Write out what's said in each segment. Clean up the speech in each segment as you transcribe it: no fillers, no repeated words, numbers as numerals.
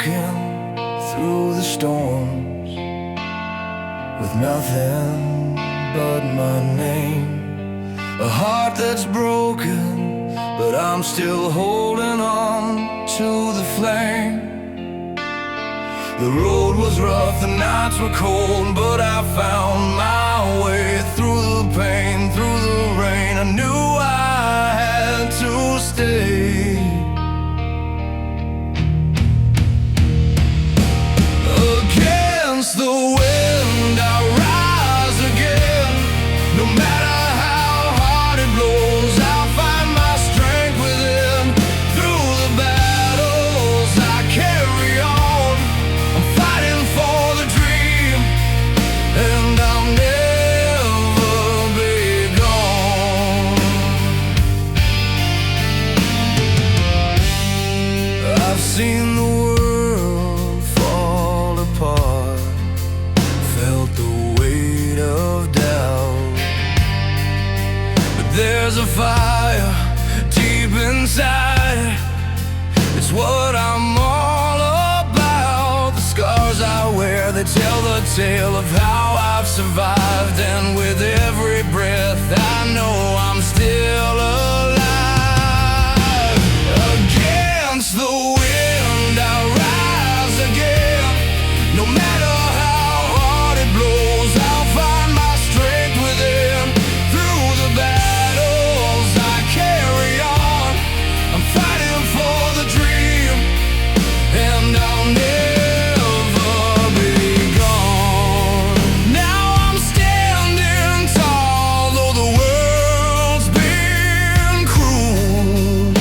walking through the storms with nothing but my name. A heart that's broken, but I'm still holding on to the flame. The road was rough, the nights were cold, but I found my way through the pain, through the rain. I knew I had to stay. Against the wind I rise again. No matter how hard it blows, I'll find my strength within. Through the battles I carry on, I'm fighting for the dream, and I'll never be gone. I've seen the world fall apart, felt the weight of doubt, but there's a fire deep inside. It's what I'm all about. The scars I wear, they tell the tale of how I've survived, and with every breath I know I'm still alive. Against the wind I rise again. No matter how hard it blows, I'll find my strength within. Through the battles I carry on, I'm fighting for the dream, and I'll never be gone. Now I'm standing tall, though the world's been cruel.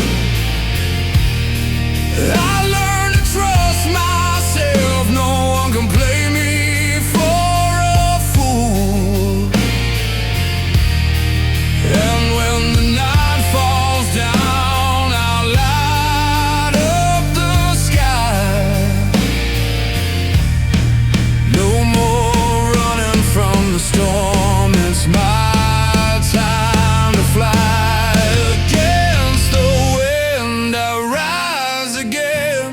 I learned to trust myself, no one can play me for a fool. And when the night falls down, I'll light up the sky. No more running from the storm, it's my time to fly. Against the wind I rise again.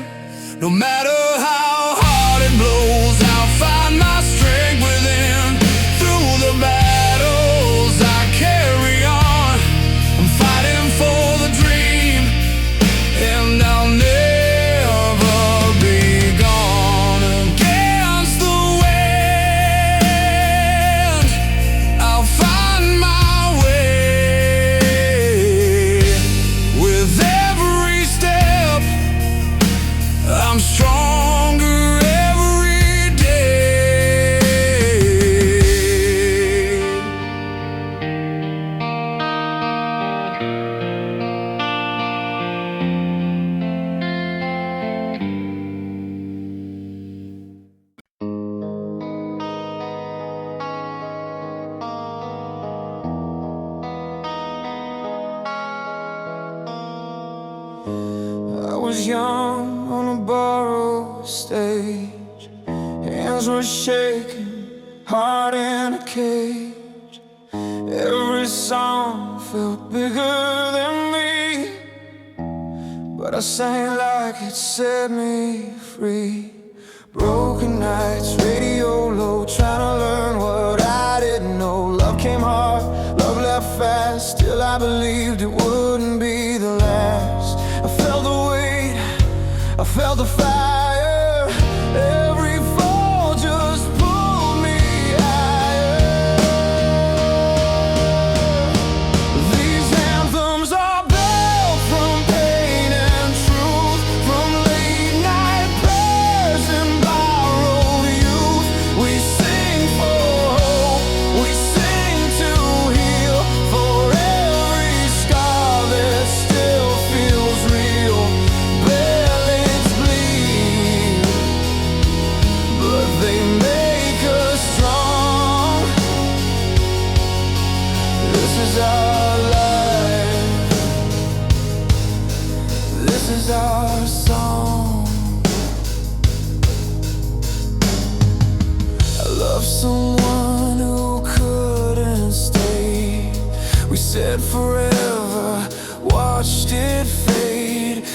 No matter how hard it blows, I'll find my strength within. Through the battles I carry on, I'm fighting for the dream, and I'll never be gone. Against the wind, I'll find my way. With every step I'm stronger every day. I was young on a borrowed stage, hands were shaking, heart in a cage. Every song felt bigger than me, but I sang like it set me free. Broken nights, radio low, trying to learn what I didn't know. Love came hard, love left fast, still I believed it wouldn't be the last. I felt the weight, I felt the fire. Every fall just pulled me higher. These anthems are built from pain and truth, from late night prayers and borrowed youth. We sing for hope, we sing to heal, for every scar that still feels real. Ballads bleed, but they make us strong. This is our life, this is our song. I love someone who couldn't stay. We said forever, watched it fade.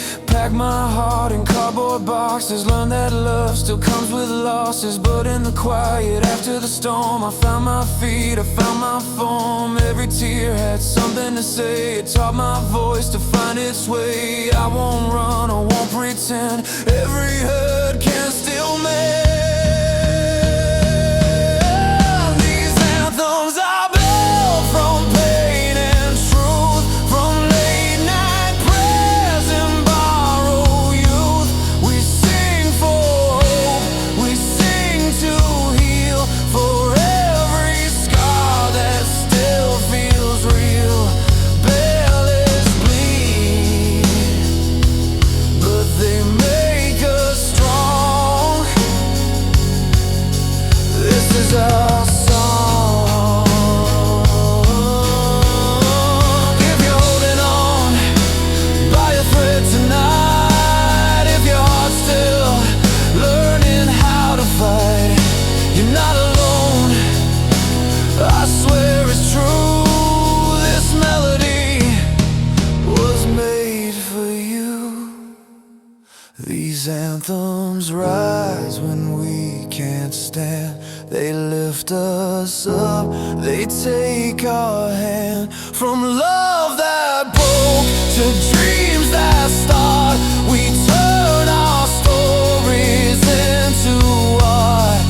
packed my heart in cardboard boxes. Learned that love still comes with losses. But in the quiet after the storm, I found my feet, I found my form. Every tear had something to say. It taught my voice to find its way. I won't run, I won't pretend. Every hurt can still mend. These anthems are built from pain and truth, from late night prayers and borrowed youth. We sing for hope, we sing to heal, for every scar that still feels real. Ballads bleed, but they make us strong. This is our song. If you're holding on by a thread tonight, if your heart's still learning how to fight, you're not alone, I swear it's true. This melody was made for you. These anthems rise when we can't stand. They lift us up, they take our hand. From love that broke to dreams that start, we turn our stories into art.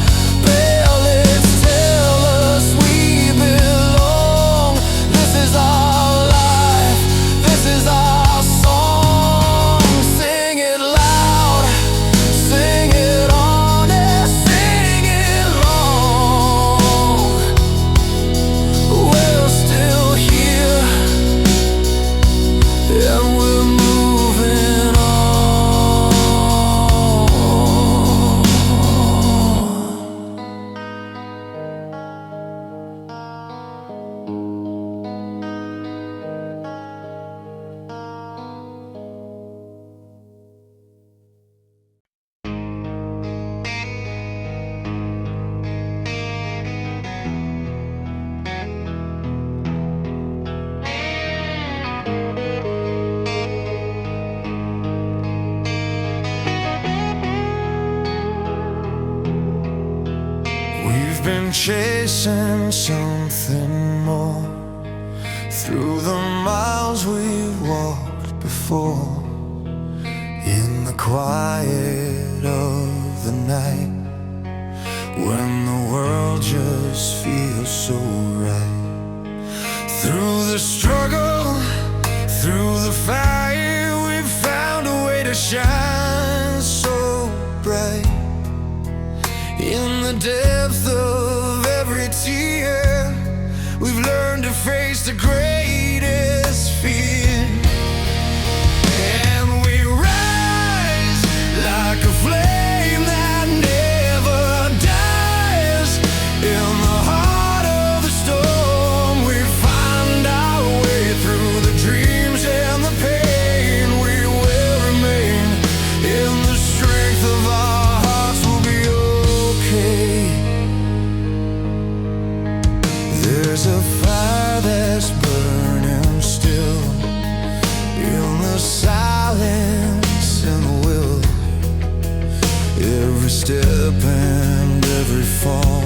Ballads tell us we belong. This is our life, this is our song. Sing it loud, sing it honest, sing it long. We're still here, and we're moving on. We've been chasing something more through the miles we've walked before. In the quiet of the night, when the world just feels so right. Through the struggle, through the fire, we've found a way to shine so bright. In the depth of every tear, we've learned to face the greatest fear. And we rise like a flame that never dies. In the heart of the storm, we find our way through the dreams and the pain. We will remain in the strength of our hearts. We'll be okay. There's a fire that's burning still in the silence and the will. Every step and every fall,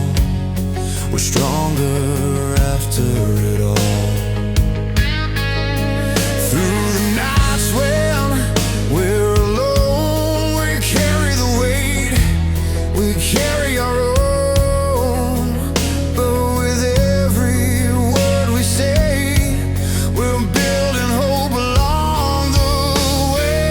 we're stronger after it all. Through the nights when we're alone, we carry the weight, we carry our own. But with every word we say, we're building hope along the way.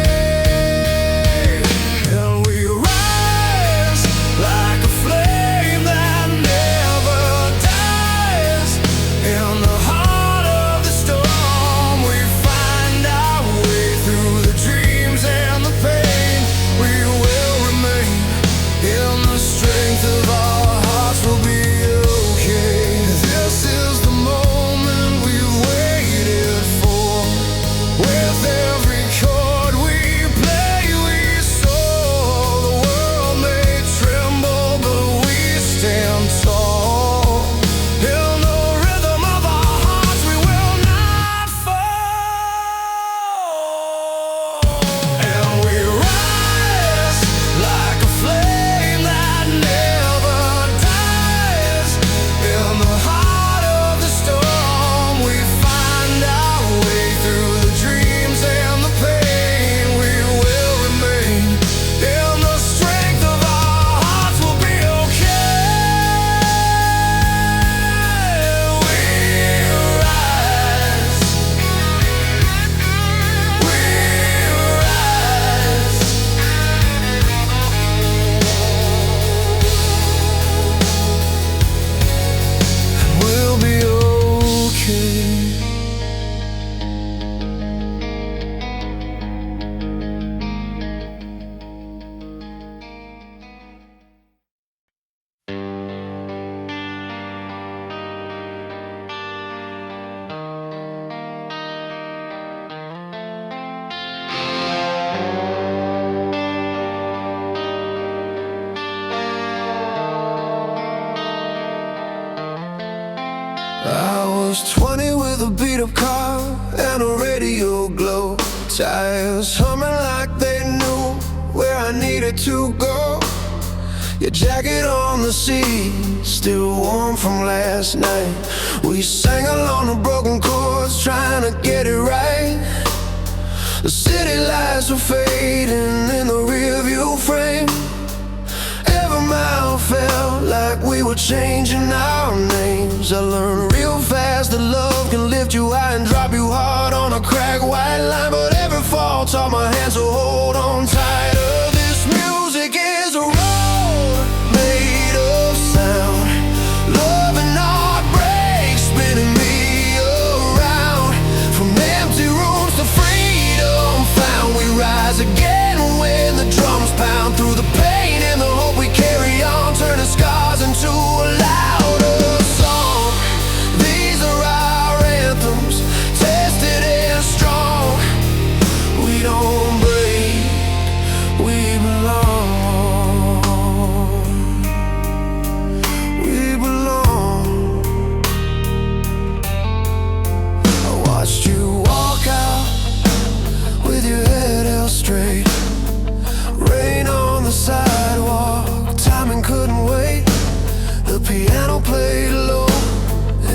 And we rise like a flame that never dies. In the heart of the storm, we find our way through the dreams and the pain. We will remain in the strength of our I was 20 with a beat-up car and a radio glow, tires humming like they knew where I needed to go. Your jacket on the seat, still warm from last night. We sang along the broken chords, trying to get it right. The city lights were fading in the rearview frame. Every mile felt like we were changing our names. I learned real fast that love can lift you high and drop you hard on a cracked white line. But every fall taught my hands to hold on tighter. This music is a road made of sound. Love and heartbreak spinning me around. From empty rooms to freedom found, we rise again when the drums pound. Through the pain and the hope we carry on, turning scars into a louder song. These are our anthems, tested and strong. We don't break, we belong. We belong. I watched you walk out with your head held straight. Rain on the sidewalk, timing couldn't wait. The piano played low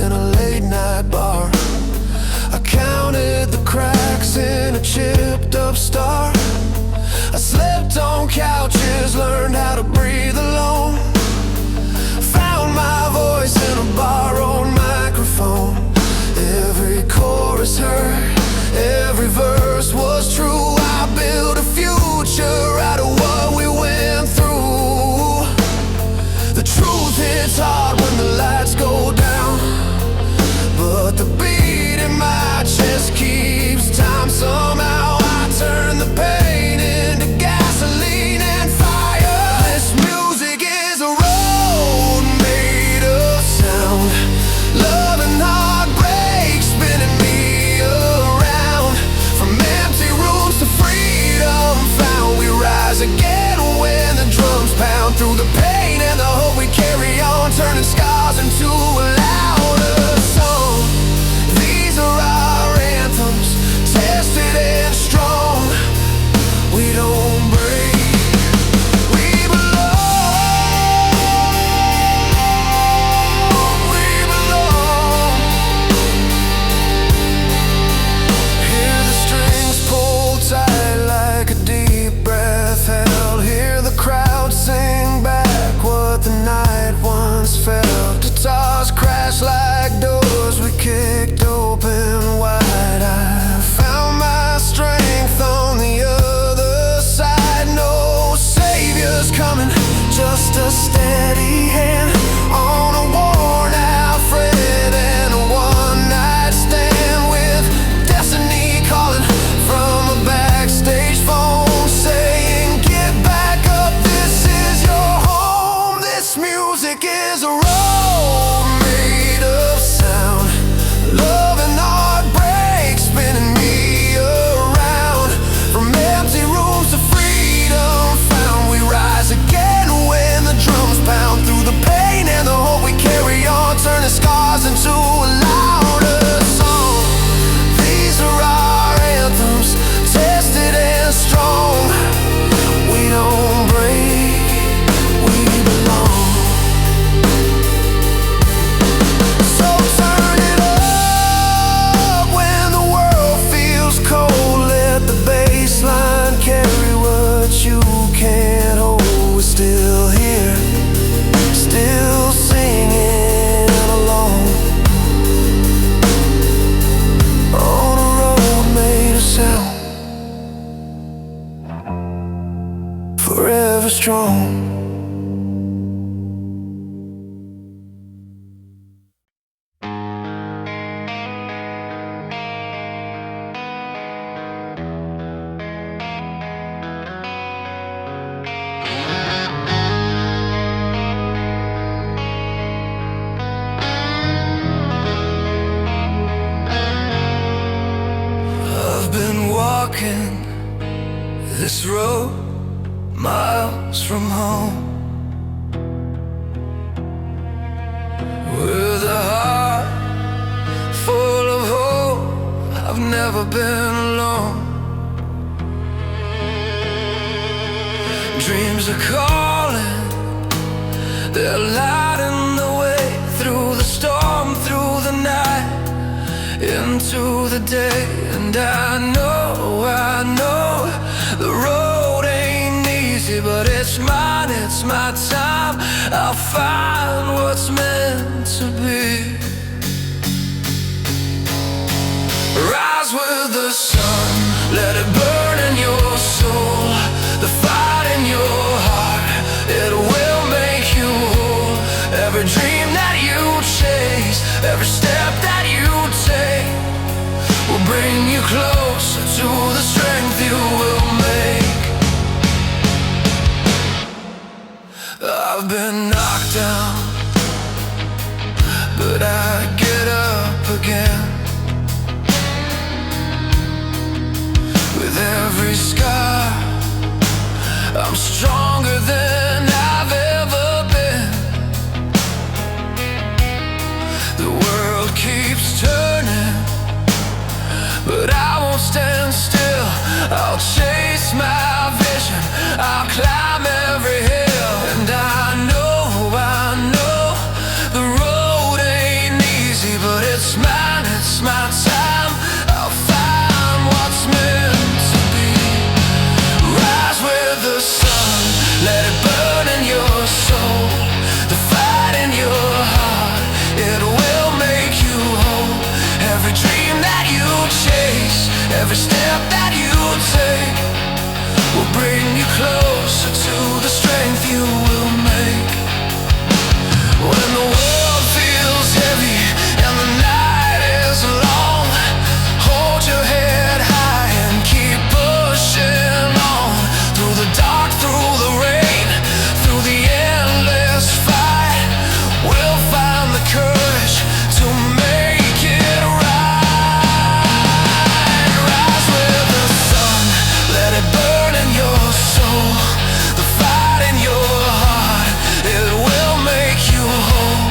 in a late night bar. I counted the cracks in a chipped up star. I slept on couches, learned how to breathe alone. Found my voice in a borrowed microphone. Every chorus hurt, every verse was true. I built a future out of what we went through. The truth hits hard when the lights go down, but the beat in my chest keeps time. Somehow I turn the pain into gasoline and fire. This music is a road made of sound. Love and heartbreak spinning me around. From empty rooms to freedom found, we rise again when the drums pound. Through the pain and the hope we carry on, turning scars into a louder song. These are our anthems, tested and strong. We don't break, we belong. We belong. Hear the strings pull tight like a deep breath held. Hear the crowd sing back what the night once felt. Guitars crash like doors we kicked open wide. I found my strength on the other side. No saviors coming, just a steady hand on a worn out friend and a one night stand. With destiny calling from a backstage phone, saying get back up, this is your home. This music is a road made of sound. Love and heartbreak spinning me around. From empty rooms to freedom found, we rise again when the drums pound. Through the pain and the hope we carry on, turning scars into a louder song. These are our anthems, tested and strong. We don't break, we belong. So turn it up when the world feels cold. Let the bass line carry what you can't hold. We're still here, still singing along. On a road made of sound, forever strong. I've been walking this road miles from home, with a heart never been alone. Dreams are calling, they're lighting the way through the storm, through the night, into the day. And I know the road ain't easy, but it's mine, it's my time. I'll find what's meant to be. Rise with the sun, let it burn in your soul. The fight in your heart, it will make you whole. Every dream that you chase, every step that you take, will bring you closer to the strength you will make. I've been knocked down, but I get up again. With every scar, I'm stronger than I've ever been. The world keeps turning, but I won't stand still. I'll chase my vision, I'll climb every hill. And I know the road ain't easy, but it's mine, it's my time. I'll find what's meant to be. Rise with the sun, let it burn in your soul. The fight in your heart, it will make you whole. Every dream that you chase, every step that you take, will bring you closer to the strength you will make. When the world feels heavy and the night is long, hold your head high and keep pushing on. Through the dark, through the rain, through the endless fight, we'll find the courage to make it right. Rise with the sun, let it burn in your soul. The fight in your heart, it will make you whole.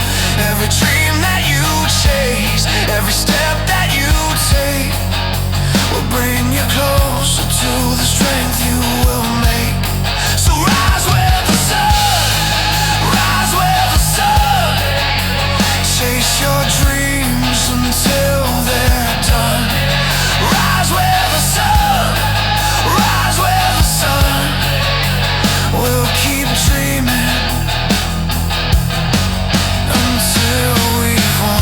Every dream that you chase, every step that you take, will bring you closer to the strength you will make. So rise with the sun, rise with the sun. Chase your dreams until they're done. Rise with the sun, rise with the sun. We'll keep dreaming until we've won.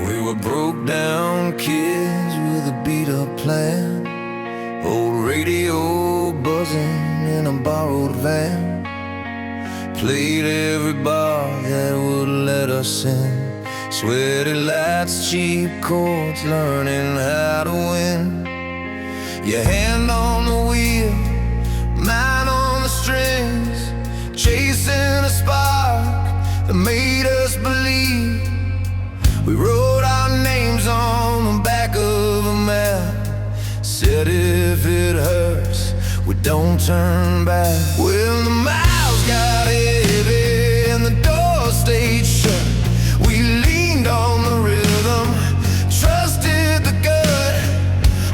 We were broke down kids with a beat up plan. Old radio buzzing in a borrowed van. Played every bar that would let us in. Sweaty lights, cheap chords, learning how to win. Your hand on the wheel, mine on the strings, chasing a spark that made us believe. We wrote our names on the back of a map, said if it hurts, we don't turn back. When the miles got heavy and the door stayed shut, we leaned on the rhythm, trusted the gut.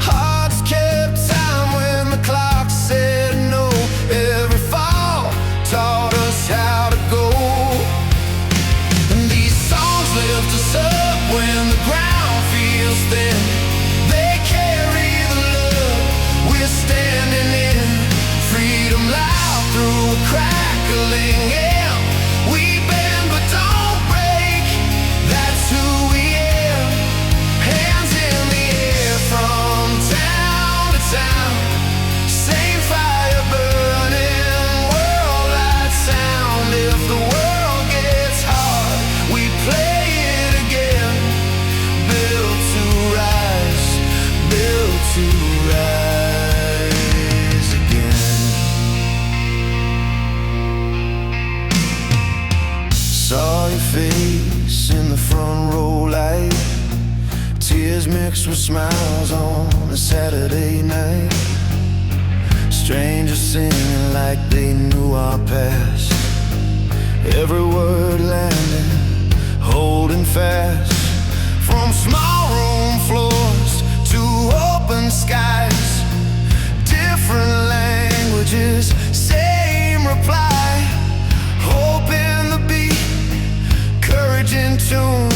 Hearts kept time when the clock said no. Every fall taught us how to go. And these songs lift us up when the ground feels thin. They carry the love we're standing in. Freedom loud through a crackling saw your face in the front row light, tears mixed with smiles on a Saturday night. Strangers singing like they knew our past, every word landing, holding fast. From small room floors to open skies, different languages, same reply. Hope in the beat, courage in tune,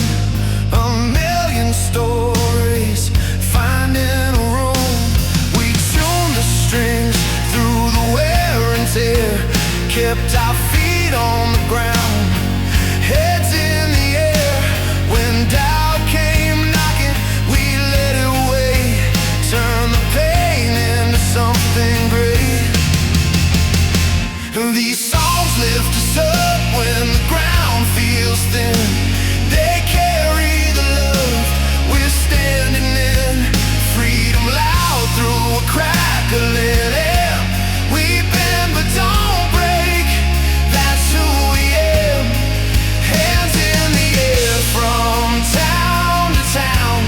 a million stories, finding a room. We tuned the strings through the wear and tear, kept our feet on the ground, heads in the air. When doubt came knocking, we let it away, turn the pain into something great. These songs lift us up when the ground feels thin. They carry the love we're standing in. Freedom loud through a crackling air. We bend but don't break, that's who we am. Hands in the air from town to town,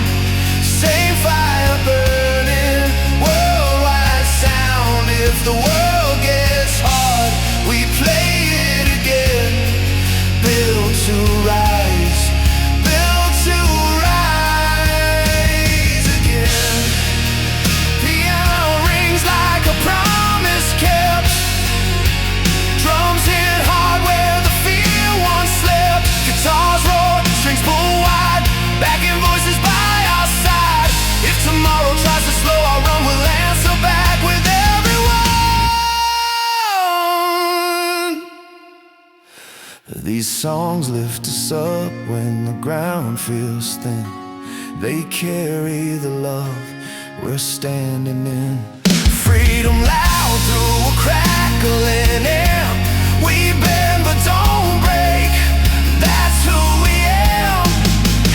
same fire burning, worldwide sound. If the world gets hard, we play it again. Built to rise, built to rise again. Piano rings like a promise kept, drums hit hard where the fear once slept. Guitars roar, strings pull wide, backing voices by our side. If tomorrow tries to slow our run, we'll answer back with everyone. These songs lift us up when the ground feels thin. They carry the love we're standing in. Freedom loud through a crackling air. We bend but don't break, that's who we am.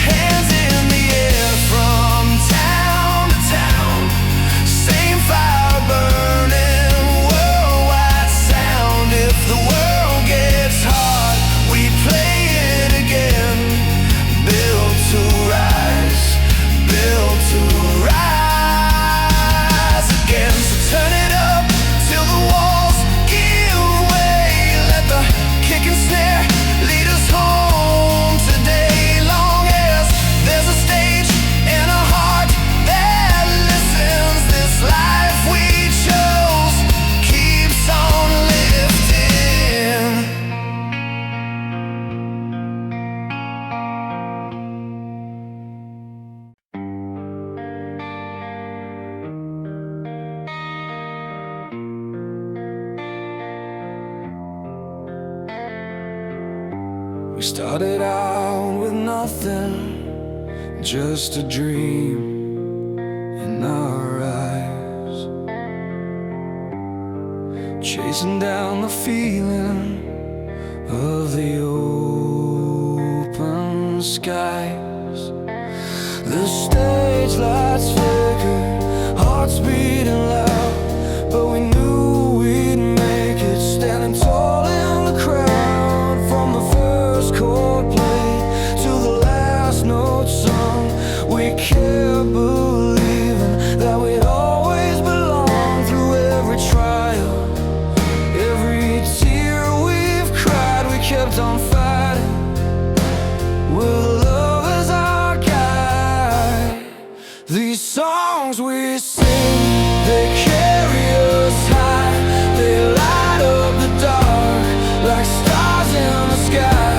Hands in the air from town to town, same fire burning, worldwide sound. If the world gets hard, we play it again. Built to rise, built to rise again. So turn it up till the walls give way. Let the kick and snare lead us home today. Long as there's a stage and a heart that listens, this life we chose keeps on lifting. We started out with nothing, just a dream in our eyes, chasing down the feeling of the open skies. The stage lights flickered, hearts beating loud, but we knew we'd make it, standing tall in the crowd. From the first chord played to the last note sung, we kept believing that we'd always belong. Through every trial, every tear we've cried, we kept on fighting with love as our guide. These songs we sing, they carry us high, they light up the dark like stars in the sky.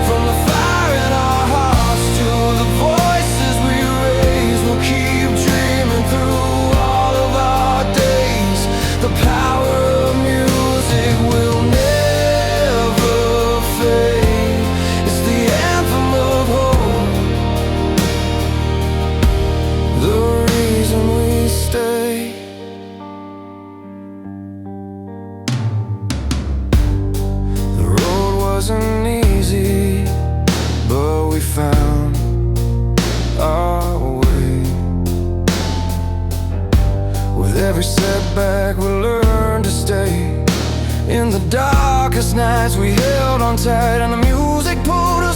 From the fire in our hearts to the voices we raise, we'll keep dreaming through all of our days. The power of music will never fade. It's the anthem of hope, the reason we stay. The road wasn't easy, but we found our way. With every setback we learned to stay. In the darkest nights we held on tight, and the music pulled us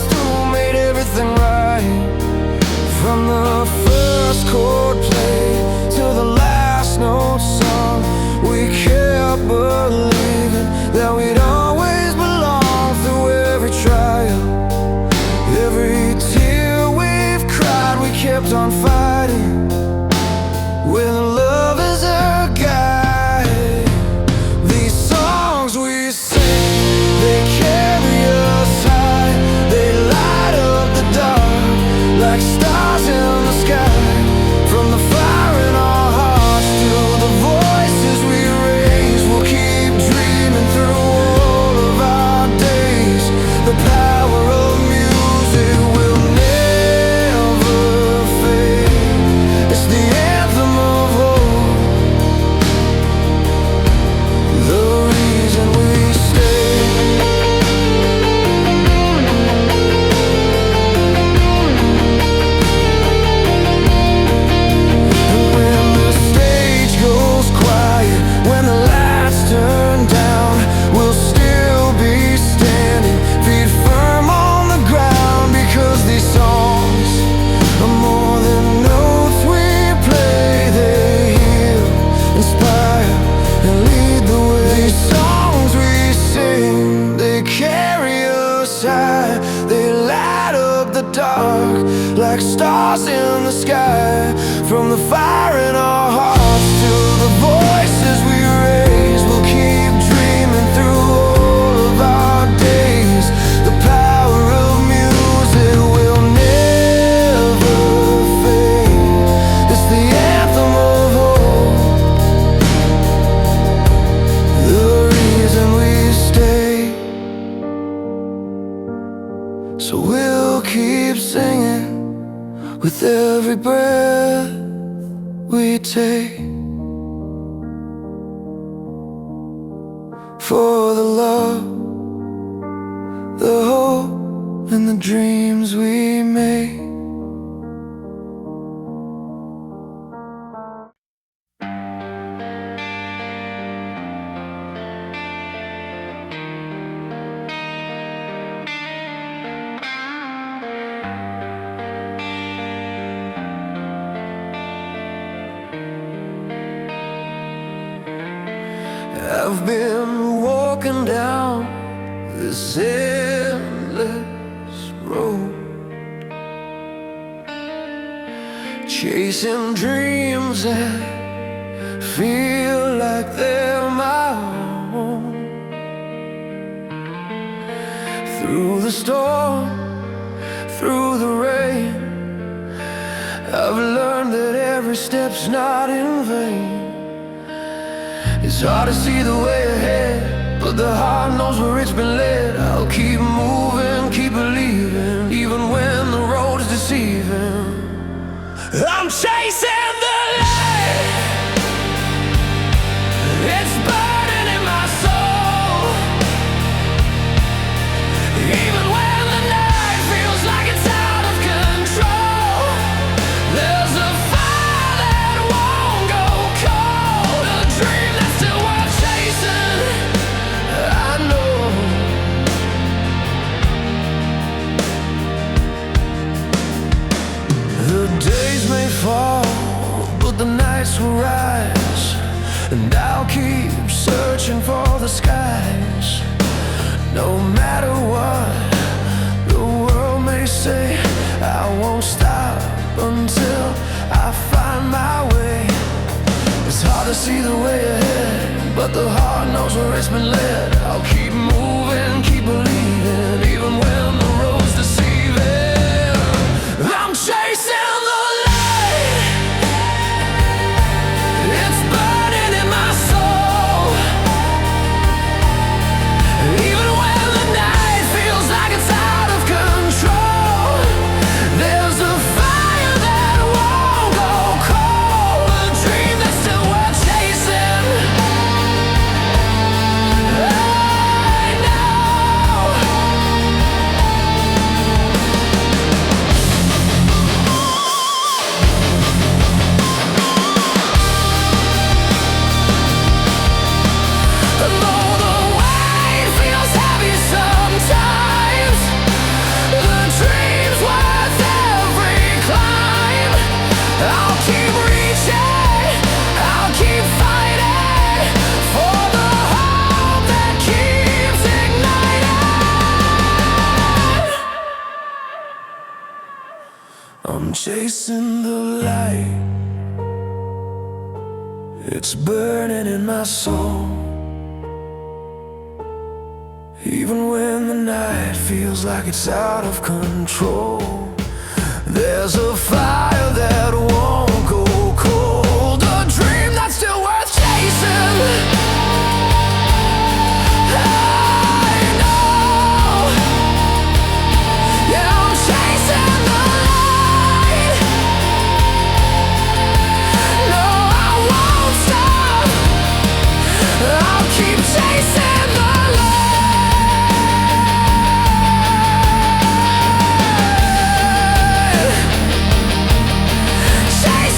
high. They light up the dark like stars in the sky. From the fire in our hearts to the voices we raise, we'll keep dreaming through all of our days. The power of music will never fade. It's the anthem of hope, the reason we stay. So we'll keep singing with every breath we take, for the love, the hope, and the dreams we make. I've been walking down this endless road, chasing dreams that feel like they're my own. Through the storm, through the rain, I've learned that every step's not in vain. It's hard to see the way ahead, but the heart knows where it's been led. I'll keep moving, keep believing, even when the road's deceiving. I'm chasing the light, it's burning in my soul. Even when the night feels like it's out of control, there's a fire that won't go cold, a dream that's still worth chasing. I know the days may fall, but the nights will rise, and I'll keep searching for the skies. No matter what the world may say, I won't stop until I find my way. It's hard to see the way ahead, but the heart knows where it's been led. I'll keep moving, keep believing, even when the road's deceiving. I'm chasing the light, it's burning in my soul. Even when the night feels like it's out of control, there's a fire that won't go cold, a dream that's still worth chasing. I know. Though the weight feels heavy sometimes, the dream's worth every climb. I'll keep reaching, I'll keep fighting for the hope that keeps igniting. I'm chasing the light, it's burning in my soul. Even when the night feels like it's out of control, there's a fire that won't go cold, a dream that's still worth chasing. I know. Yeah, I'm chasing the light. No, I won't stop. I'll keep chasing the light. Chasing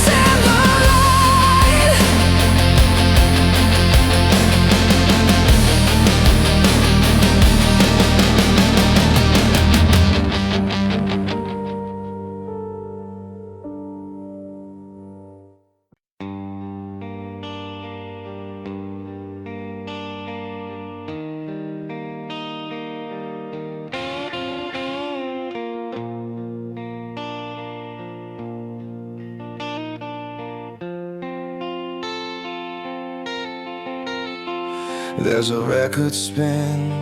There's a record spin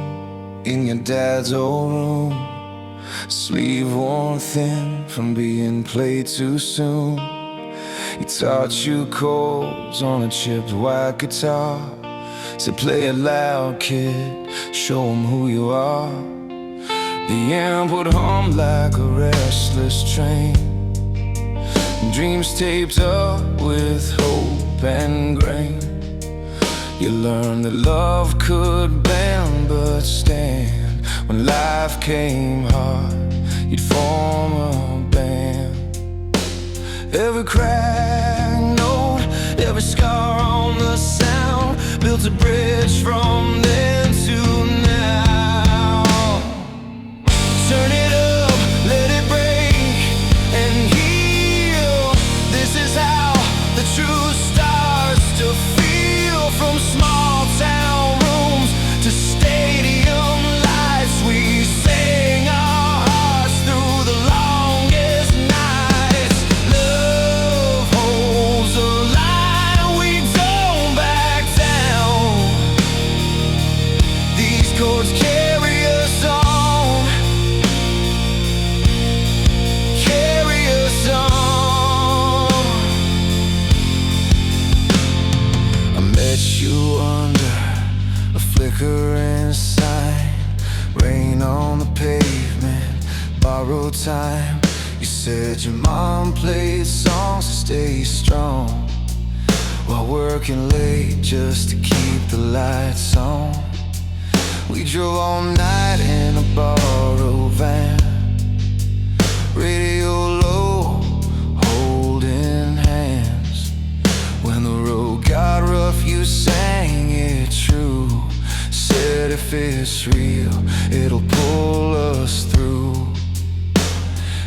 in your dad's old room, sleeve worn thin from being played too soon. He taught you chords on a chipped white guitar. Said play it loud, kid, show him who you are. The amp would hum like a restless train, dreams taped up with hope and grain. You learned that love could bend but stand. When life came hard, you'd form a band. Every crack note, every scar on the sound built a bridge from then to now. Turn it up, let it break and heal. This is how the truth starts to feel. From small town rooms to stadium lights, we sang our hearts through the longest nights. Love holds the line, we don't back down. These chords carry us on, carry us on. I met you under a flickering sign, rain on the pavement, borrowed time. You said your mom played songs to stay strong, while working late just to keep the lights on. We drove all night in a borrowed van, radio low, holding hands. When the road got rough, you sang it true. Said if it's real, it'll pull us through.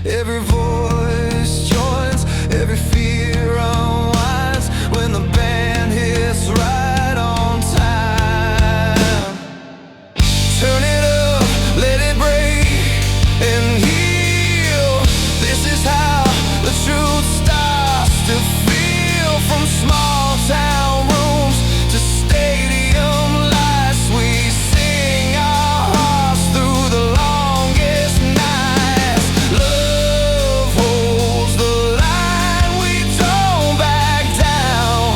Every voice joins, every fear unwinds when the band hits right on time. Turn it up, let it break and heal. This is how the truth starts to feel. From small town rooms to stadium lights, we sing our hearts through the longest nights. Love holds the line, we don't back down.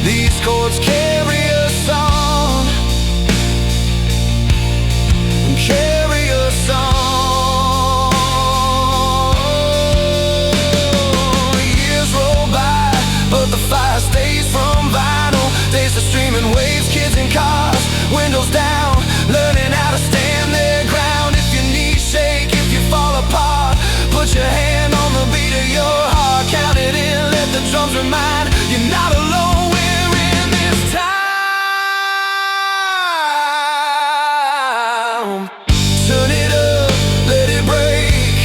These chords carry us on, carry us on. Years roll by, but the fire stays from vinyl. Days of streaming waves, kids in cars, windows down, learning how to stand their ground. If your knees shake, if you fall apart, put your hand on the beat of your heart. Count it in, let the drums remind you're not alone. We're in this time. Turn it up, let it break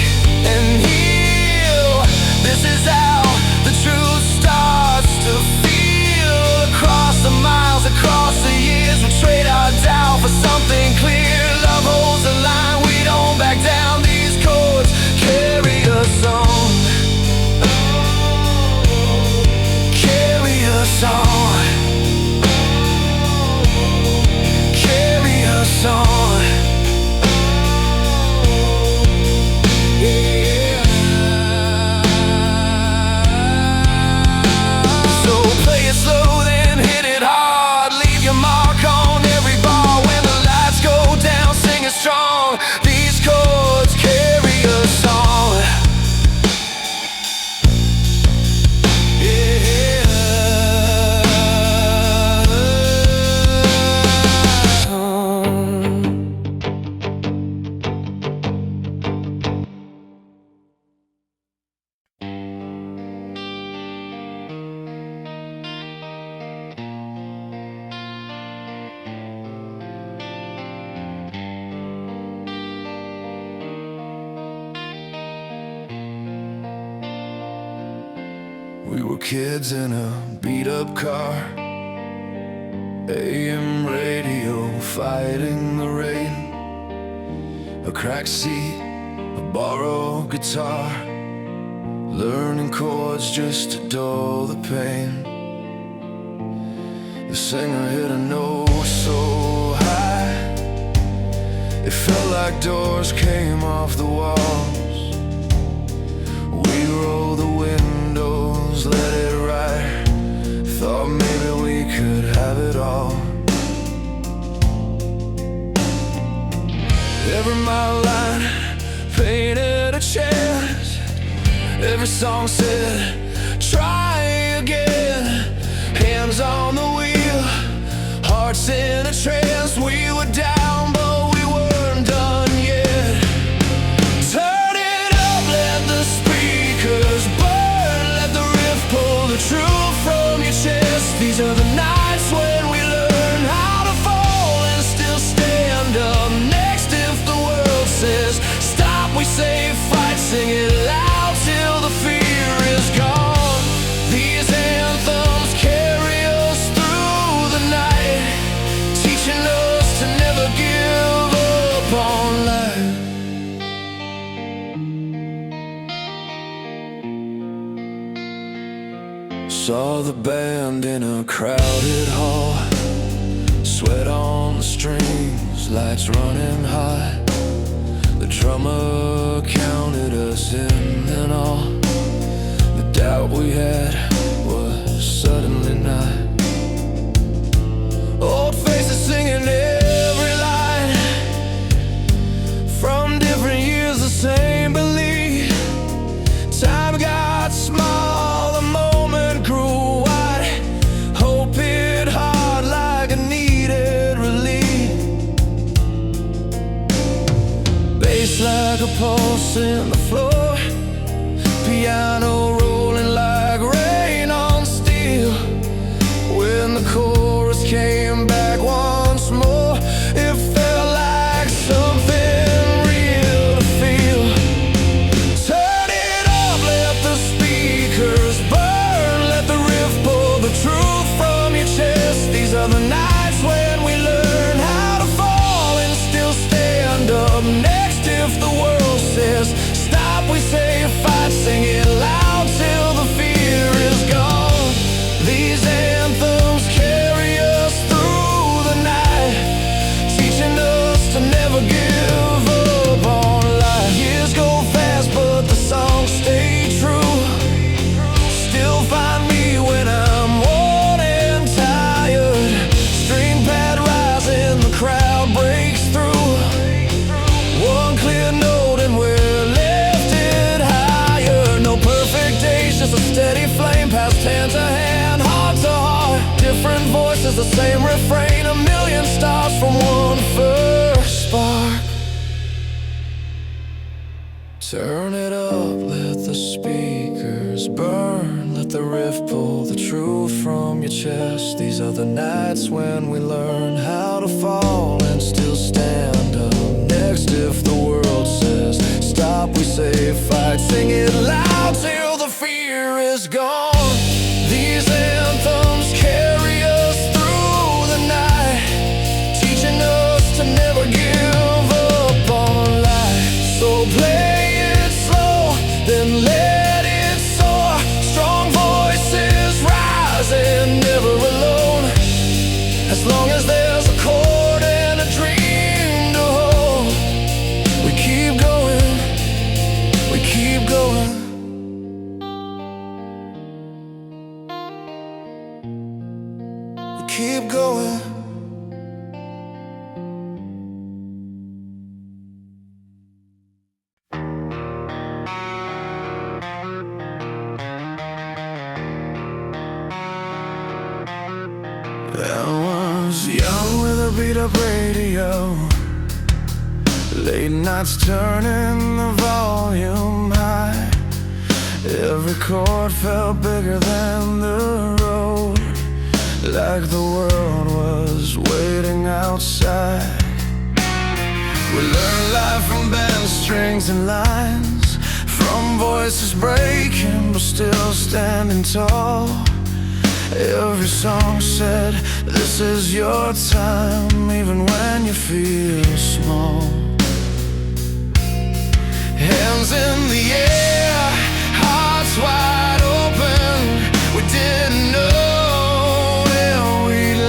and heal. This is how the truth starts to feel. Across the miles, across the years, we trade our doubt for something clear. Love holds the line, we don't back down. These chords carry us on, carry us on, carry us on. So play it slow, then hit it hard. Leave your mark on every bar. When the lights go down, sing it strong. These chords carry us on. We were kids in a beat-up car, AM radio fighting the rain, a cracked seat, a borrowed guitar, learning chords just to dull the pain. The singer hit a note so high, it felt like doors came off the walls. We rolled the windows, let it ride, thought maybe we could have it all. Every mile line painted a chance, every song said, try again. Hands on the wheel, hearts in a trance. We were down, but we weren't done yet. Turn it up, let the speakers burn, let the riff pull the truth from your chest. These are the nights when we learn how to fall and still stand up next. If the world says stop, we say fight, sing it loud till the fear is gone. These anthems carry us through the night, teaching us to never give up on life. Saw the band in a crowded hall, sweat on the strings, lights running hot. The drummer counted us in, then all the doubt we had was suddenly not. Old faces singing every line, from different years the same belief. Time got small, the moment grew wide, hope hit hard like a needed relief. Bass like a pulse in the floor, piano rolling like rain on steel. When the chorus came back once more, it felt like something real to feel. Turn it up, let the speakers burn, let the riff pull the truth from your chest. These are the nights when we learn how to fall and still stand up next. If the world says stop, we say fight, sing it loud till the fear is gone. These anthems carry us through the night, teaching us to never give up on life. Years go fast, but the songs stay true. Still find me when I'm worn and tired. String pad rising, the crowd breaks through. One clear note and we're lifted higher. No perfect days, just a steady flame, passed hand to hand, heart to heart. Different voices, the same refrain, a million stars from one first spark. Turn it up, let the speakers burn, let the riff pull the truth from your chest. These are the nights when we learn how to fall and still stand up next. If the world says stop, we say fight, sing it loud till the fear is gone. These anthems carry us through the night, teaching us to never give up on life. So play it slow, then let it soar. Strong voices rising, never alone. As long as there's a chord and a dream to hold, we keep going, we keep going. We keep going. I was young with a beat-up radio, late nights turning the volume high. Every chord felt bigger than the road, like the world was waiting outside. We learned life from band strings and lines, from voices breaking but still standing tall. Every song said, this is your time, even when you feel small. Hands in the air, hearts wide open. We didn't know that we'd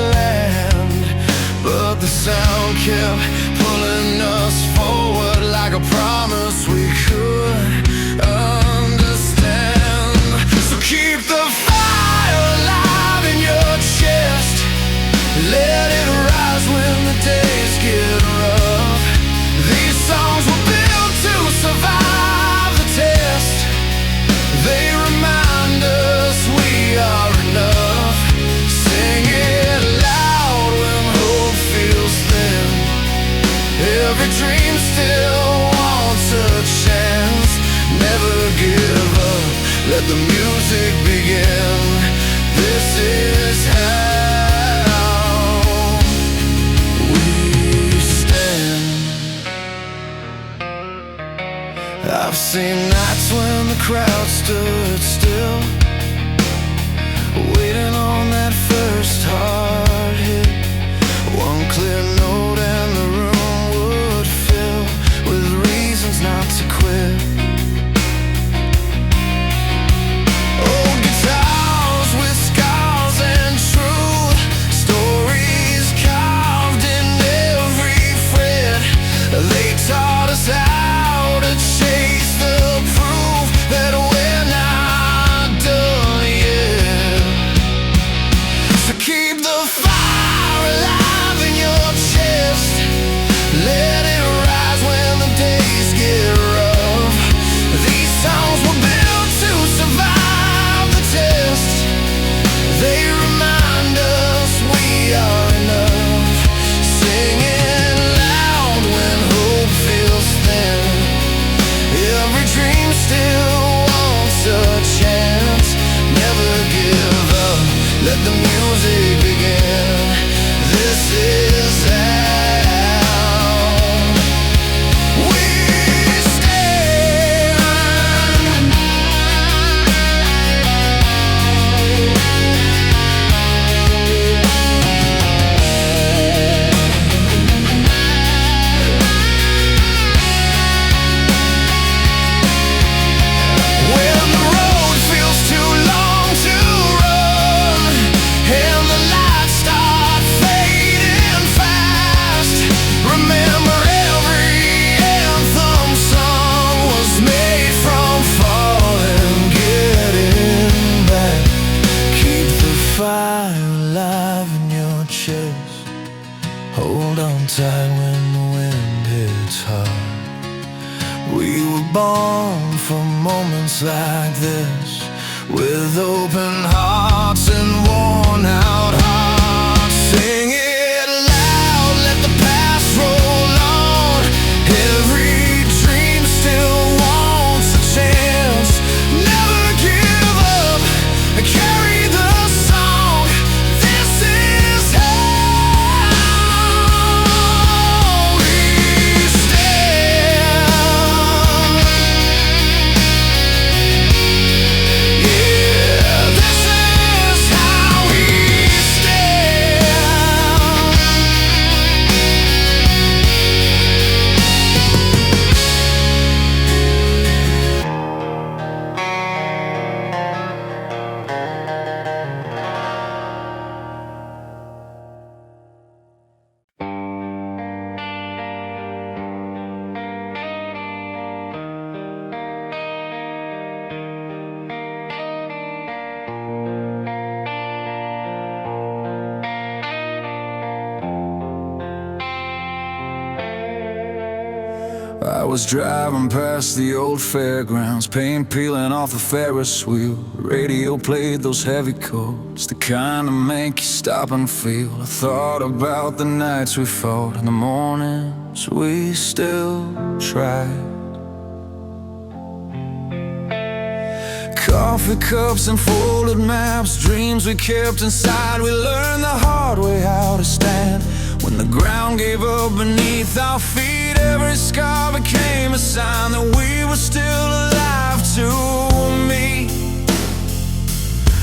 I've seen nights when the crowd stood still, waiting on that first hard hit. One clear note and the room would fill with reasons not to quit. Old guitars with scars and truth, stories carved in every fret. They taught us how to chase the proof that we're not done yet. So keep the fire alive in your chest, let it rise when the days get rough. These songs were built to survive the test. They remind us we are enough. Singing loud when hope feels thin. Every dream still wants a chance. Never give up, let the music begin. This is how we stand. When the road feels too long to run and the lights start fading fast, remember every anthem song was made from falling, getting back. Keep the fire alive in your chest, hold on tight when the wind hits hard. We were born for moments like this, with open hearts and worn out hearts. Sing it loud, let the past roll on. Every dream still wants a chance. Never give up, carry the song. This is how we stand. Yeah, this is how we stand. I was driving past the old fairgrounds, paint peeling off the Ferris wheel. Radio played those heavy chords, the kind that make you stop and feel. I thought about the nights we fought and the mornings we still tried. Coffee cups and folded maps, dreams we kept inside. We learned the hard way how to stand when the ground gave up beneath our feet. Every scar became a sign that we were still alive to me.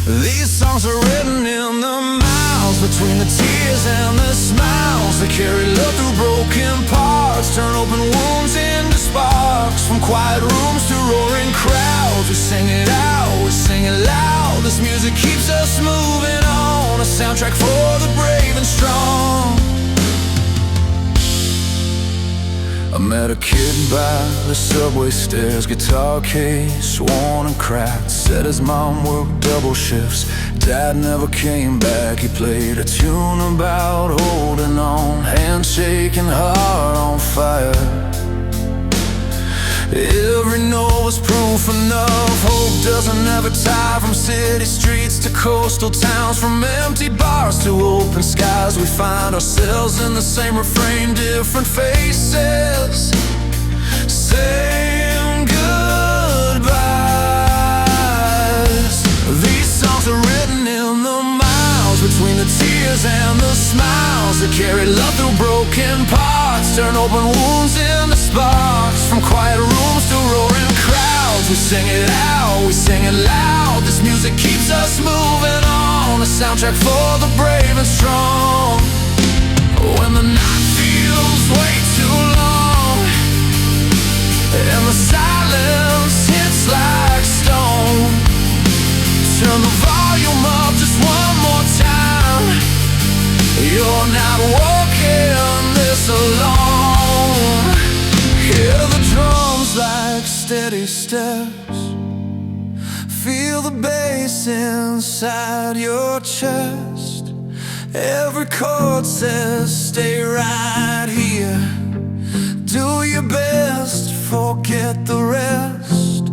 These songs are written in the miles between the tears and the smiles. They carry love through broken parts, turn open wounds into sparks. From quiet rooms to roaring crowds, we sing it out, we sing it loud. This music keeps us moving on, a soundtrack for the brave and strong. I met a kid by the subway stairs, guitar case worn and cracked. Said his mom worked double shifts, dad never came back. He played a tune about holding on, handshake and heart on fire. Every note was proof enough. Hope doesn't ever tie, from city streets to coastal towns, from empty bars to open skies. We find ourselves in the same refrain, different faces, same goodbyes. These songs are written in the miles between the tears and the smiles. They carry love through broken parts, turn open wounds into sparks. From quiet rooms to roaring soundtrack for the brave and strong. When the night feels way too long and the silence hits like stone, turn the volume up just one more time. You're not walking this alone. Hear the drums like steady steps, feel the bass inside your chest. Every chord says stay right here. Do your best, forget the rest.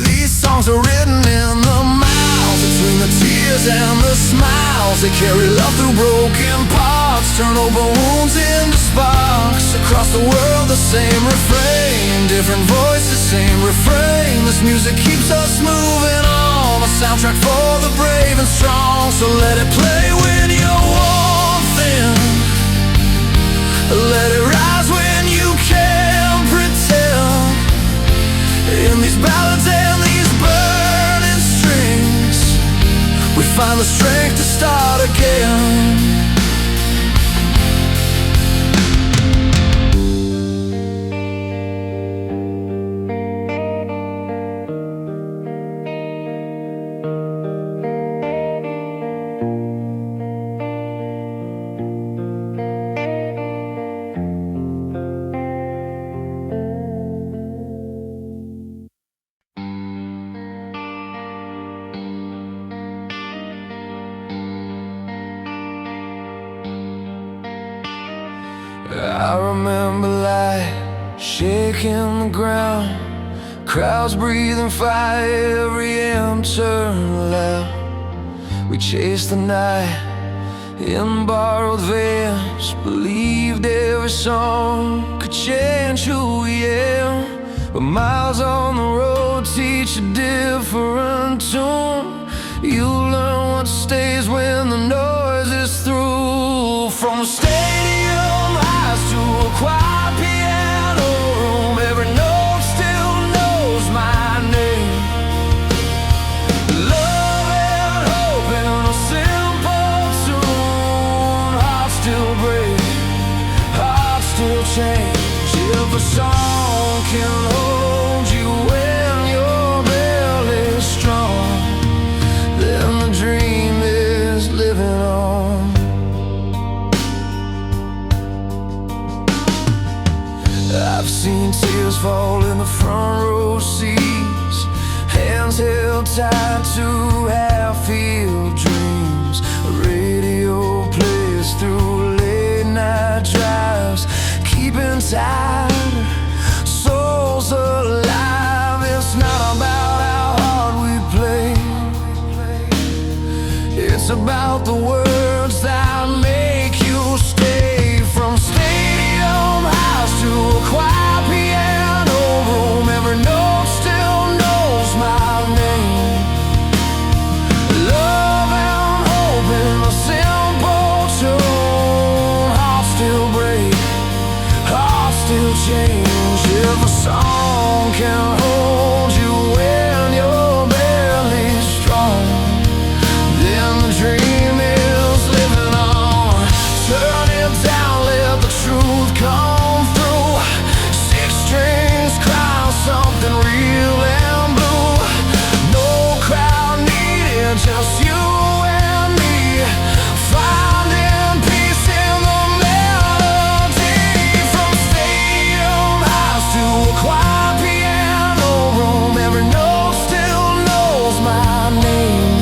These songs are written in the miles, between the tears and the smiles. They carry love through broken parts, turn open wounds into sparks. Across the world the same refrain, different voices, same refrain. This music keeps us moving on, a soundtrack for the brave and strong. So let it play when you're warm thin, let it rise when you can't pretend. In these ballads and these burning strings, we find the strength to start again. I remember light shaking the ground, crowds breathing fire, every amp turned loud. We chased the night in borrowed vans, believed every song could change who we am. But miles on the road teach a different tune. You learn what stays when the noise is through. From stadium highs to a quiet piano room, every note still knows my name. Love and hope in a simple tune. Hearts still break, hearts still change. If a song can hold you when you're barely strong, then the dream is living on. I've seen tears fall in the front row seats, hands held tight to half-healed dreams. A radio plays through late night drives, keeping tired, souls alive. It's not about how hard we play, it's about the words that make you stay. From stadium house to a quiet piano room, every note still knows my name. Love and hope in a simple tune. Hearts still break, hearts still change. If a song can hold you when you're barely strong, then the dream is living on. Turn it down, let the truth come through. Six strings crying something real and blue. No crowd needed, just you and me, finding peace in the melody. From stadium highs to a quiet piano room, every note still knows my name.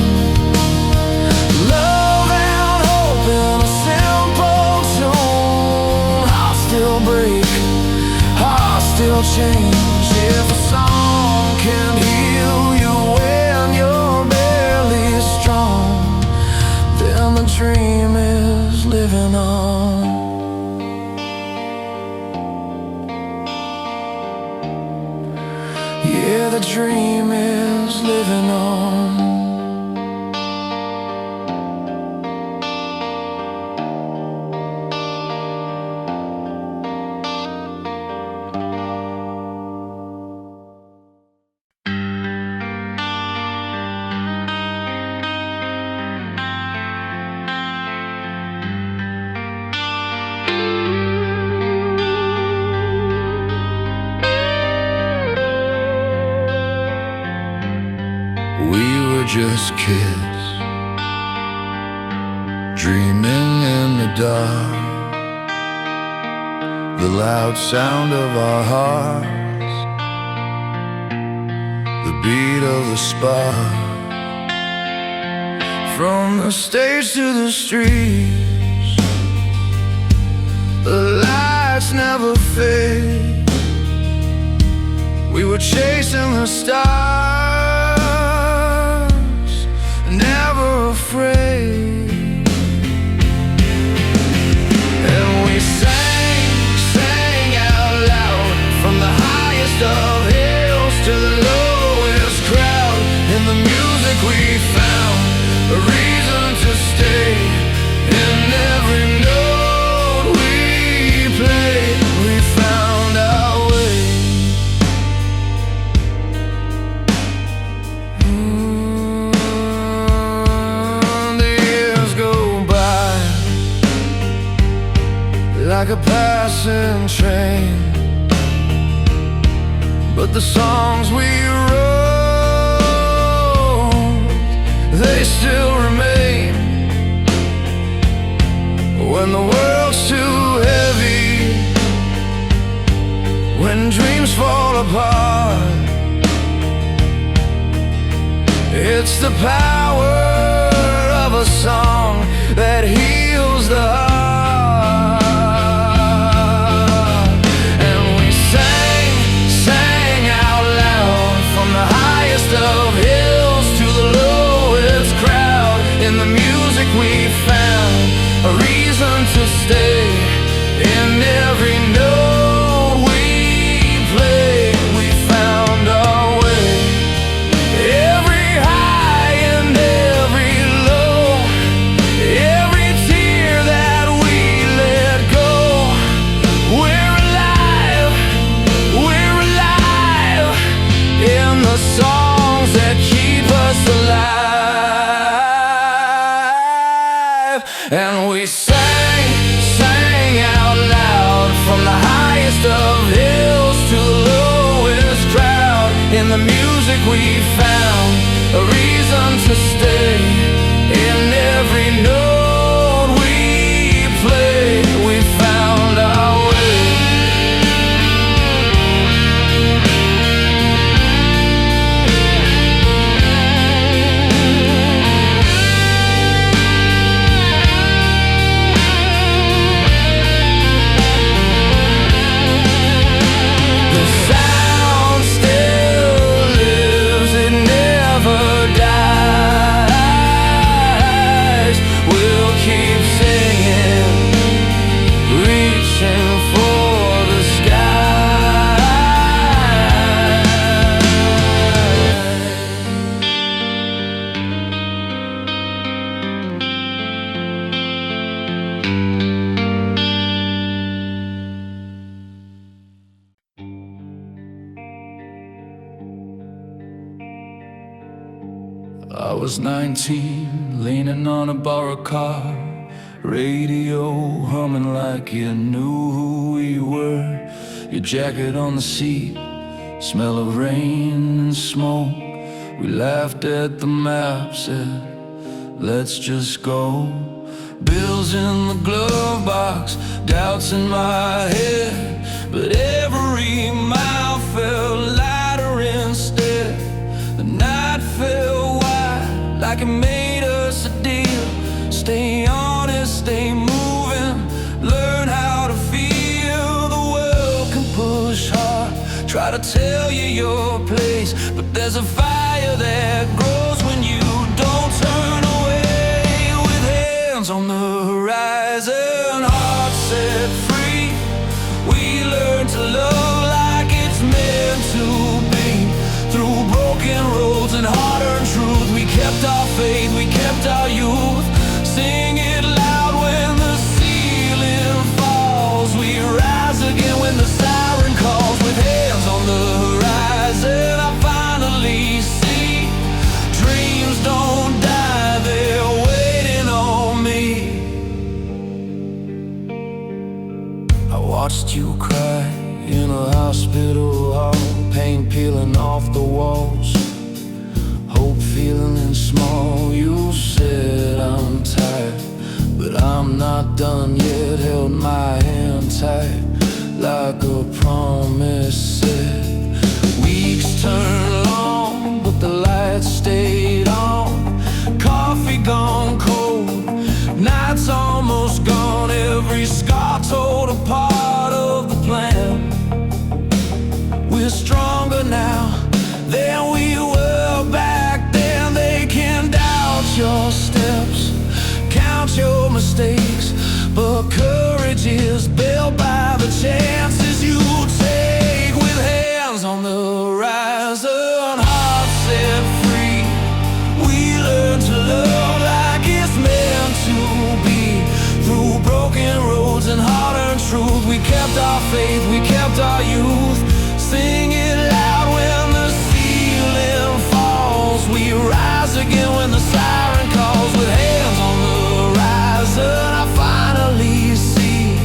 Love and hope in a simple tune. Hearts still break, hearts still change. If a song can heal you when you're barely strong, then the dream is living on. Yeah, the dream is living on. just kids, dreaming in the dark. The loud sound of our hearts, the beat of the spark. From the stage to the streets, the lights never fade. We were chasing the stars, never afraid. And we sang out loud, from the highest of hills to the lowest crowd. In the music we found a reason to stay. In every note we played, we found our way. The years go by like a passing train, but the songs we wrote, they still remain. When the world's too heavy, when dreams fall apart, it's the power of a song that heals the heart. And we sang out loud, from the highest of hills to the lowest crowd. In the music we found a reason to stay. In every note we played, we found our way. Every high and every low, every tear that we let go. We're alive in the songs that keep us alive. And we sang out loud, from the highest of hills to the lowest crowd. In the music we found a reason to stay. In every note we played, we found our way. The sound still lives, it never dies. We'll keep singing, reaching for the sky. I was 19, leaning on a borrowed car, radio humming like you knew who we were. Your jacket on the seat, smell of rain and smoke. We laughed at the map, said, let's just go. Bills in the glove box, doubts in my head, but every mile felt lighter instead. The night felt wide, like it made us a deal. Stay honest, stay moving, learn how to feel. The world can push hard, try to tell you your place, but there's a fire that grows when you don't turn away. With hands on the horizon, hearts set free, we learn to love like it's meant to be. Through broken roads and hard-earned truth, we kept our faith, we kept our youth. Sing it loud when the ceiling falls, we rise again when the siren calls. With hands on the horizon, I finally see dreams don't die, they're waiting on me. I watched you cry in a hospital hall, paint peeling off the walls, hope feeling small. You said I'm tired, but I'm not done yet. Held my hand tight like a promise said. Weeks turned long, but the lights stayed on. Coffee gone cold, nights almost gone. Every scar told a part of the plan. We're stronger now than we were back then. They can doubt your steps, count your mistakes, but courage is built by the chances you take. With hands on the horizon, hearts set free, we learn to love like it's meant to be. Through broken roads and hard-earned truth, we kept our faith, we kept our youth. Sing it loud when the ceiling falls. We rise again when the siren calls. With hands on the horizon, I finally see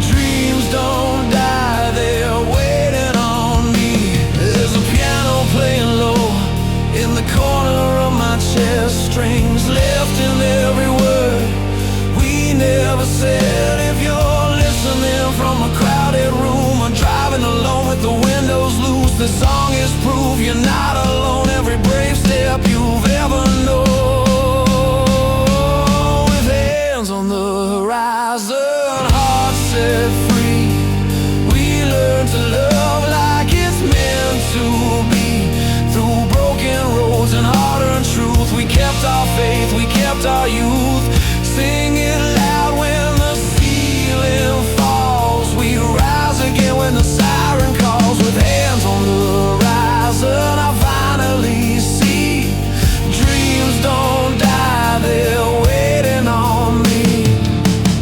dreams don't die, they're waiting on me. There's a piano playing low in the corner of my chest, strings left in every word we never said. If you're listening from a crowded room or driving alone with the windows loose, this song is proof you're not alone. Every brave step you've ever known. With hands on the horizon, hearts set free, we learn to love like it's meant to be. Through broken roads and hard-earned truth, we kept our faith, we kept our youth. Sing it loud when the ceiling falls. We rise again when the siren calls. With hands on the horizon, I finally see dreams don't die, they're waiting on me.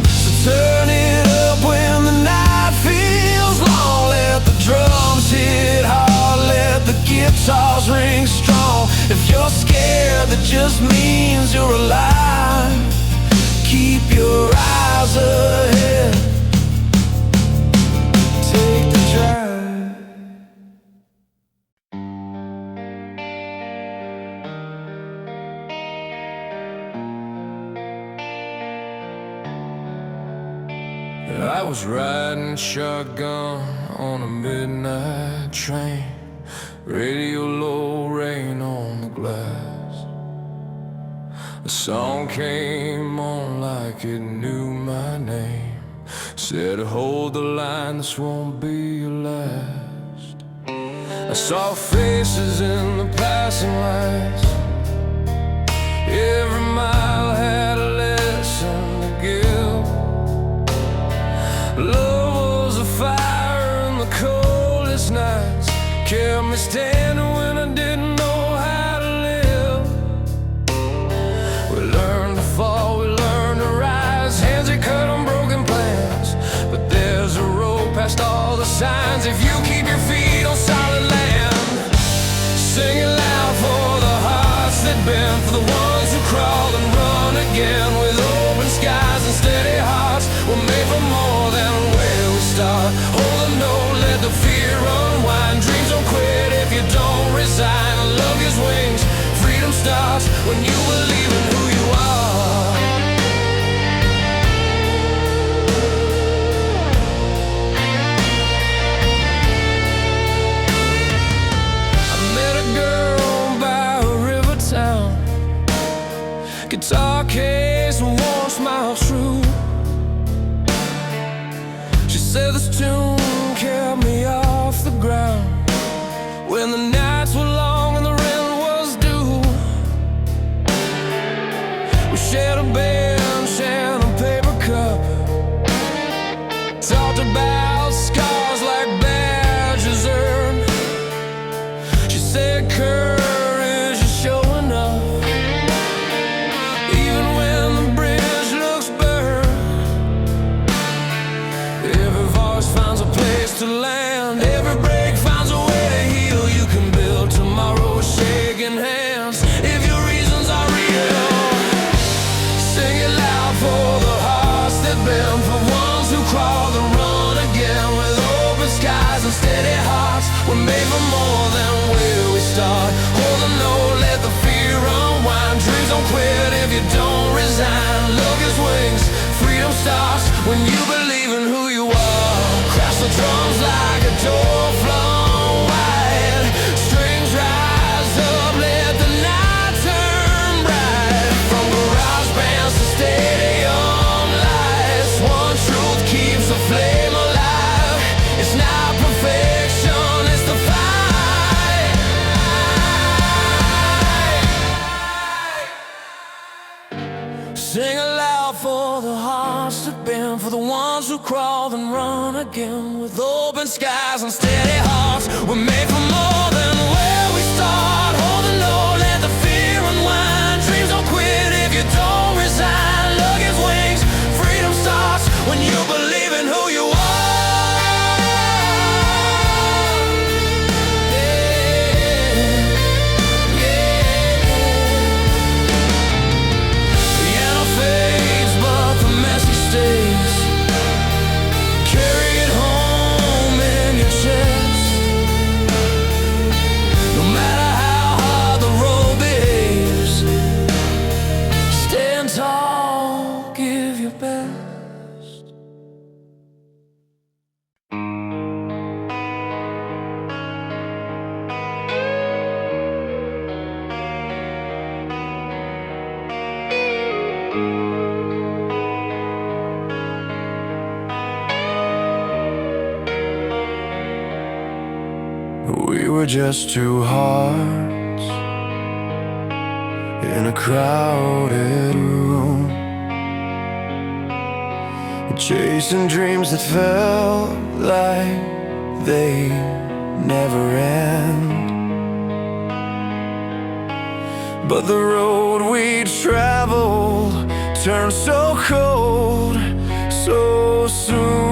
So turn it up when the night feels long. Let the drums hit hard, let the guitars ring strong. If you're scared, that just means you're alive. Keep your eyes ahead, take the drive. I was riding shotgun on a midnight train, radio low, rain on the glass. A song came on like it knew my name, said hold the line, this won't be your last. I saw faces in the passing lights, every mile had a lesson to give. Love was a fire in the coldest nights, kept me standing when I didn't know how to live. We learned to fall, we learned to rise, hands that cut on broken plans, but there's a road past all the signs if you keep your feet on solid land. Sing it loud for the hearts that bend, for the ones who crawl and run again. With open skies and steady hearts, we're made for more than where we start. Hold the note, let the fear unwind. Dreams don't quit if you don't resign. Love gives wings, freedom starts when you believe in who you are. I met a girl by a river town, guitar case and warm smile true. She said this tune kept me off the ground when the nights were long and the rent was due. We shared a bench and a paper cup, talked about scars like badges earned. She said courage is showing up, crawl then run again. With open skies and steady hearts, we're made for more than where we start. Holding on, let the fear unwind. Dreams don't quit if you don't resign. Luggage wings, freedom starts when you believe in who you are. We were just two hearts in a crowded room, chasing dreams that felt like they never end. But the road we traveled turned so cold so soon.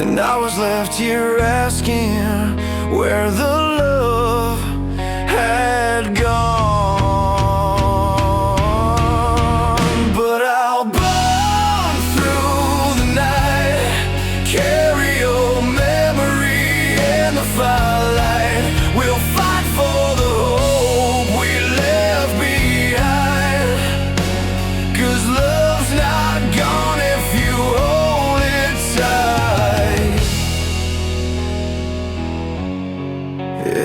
And I was left here asking where the love had gone. But I'll burn through the night, carry your memory in the firelight. We'll fight for the hope we left behind, 'cause love's not gone if you hold it tight.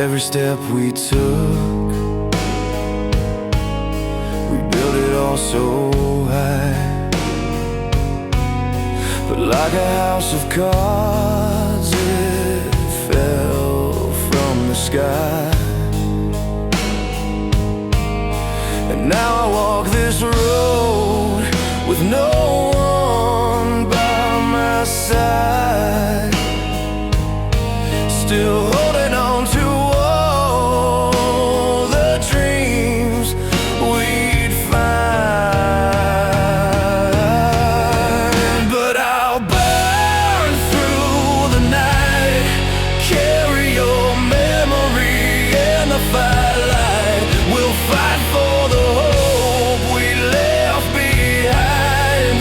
Every step we took, we built it all so high. But like a house of cards, it fell from the sky. And now I walk this road with no one by my side, still holding on to all the dreams we'd find. But I'll burn through the night, carry your memory in the firelight. We'll fight for the hope we left behind,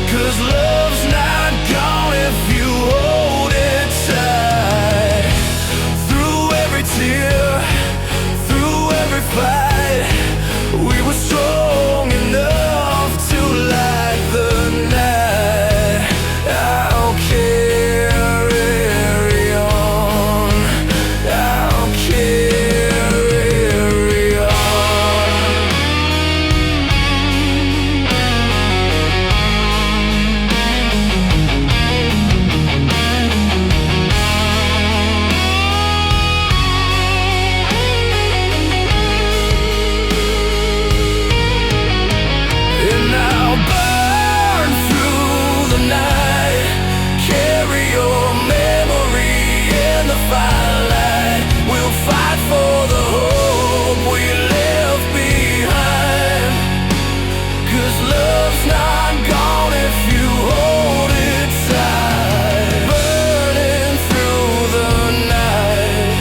'cause love's not gone if you hold it tight. Through every tear, through every fight, we were strong enough to light the night. I'll carry on, I'll carry on. And I'll burn through the night, carry your memory in the firelight. We'll fight for the hope we left behind, 'cause love's not gone if you hold it tight. Burning through the night,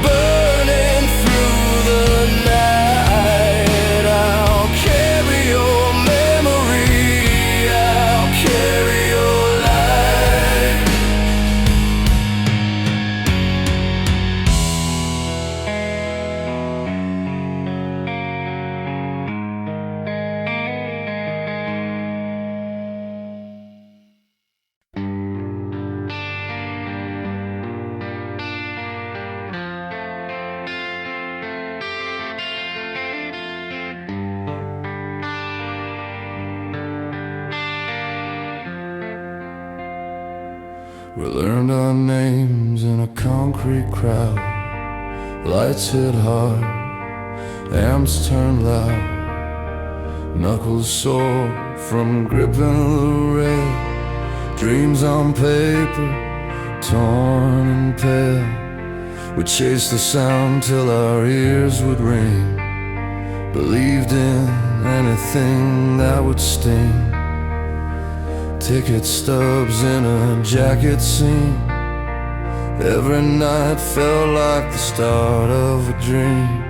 burning through the night. I'll carry your memory, I'll carry your light. We learned our names in a concrete crowd. Lights hit hard, amps turned loud, knuckles sore from gripping the rail. Dreams on paper, torn and pale. We chased the sound till our ears would ring. Believed in anything that would sting. Ticket stubs in a jacket seam. Every night felt like the start of a dream.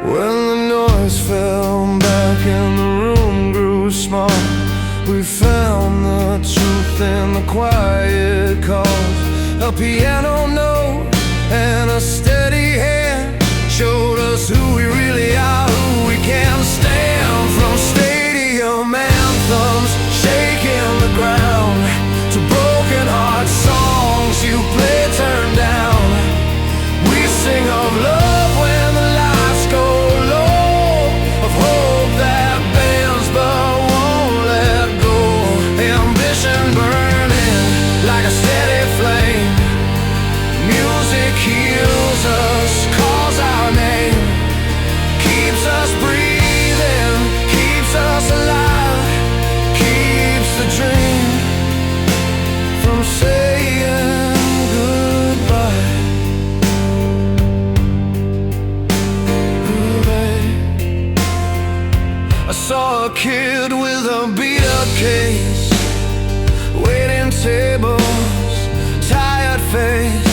When the noise fell back and the room grew small, we found the truth in the quiet calls. A piano note and a steady hand showed us who we really are, who we can stand. From stadium anthems shaking the ground to broken heart songs you play turned down. We sing of love when the lights go low, of hope that bends but won't let go. Ambition burning like a steady flame. Music heals us, calls our name, keeps us breathing, keeps us alive, keeps the dream from saying goodbye. I saw a kid with a beat-up case, waiting tables, tired face.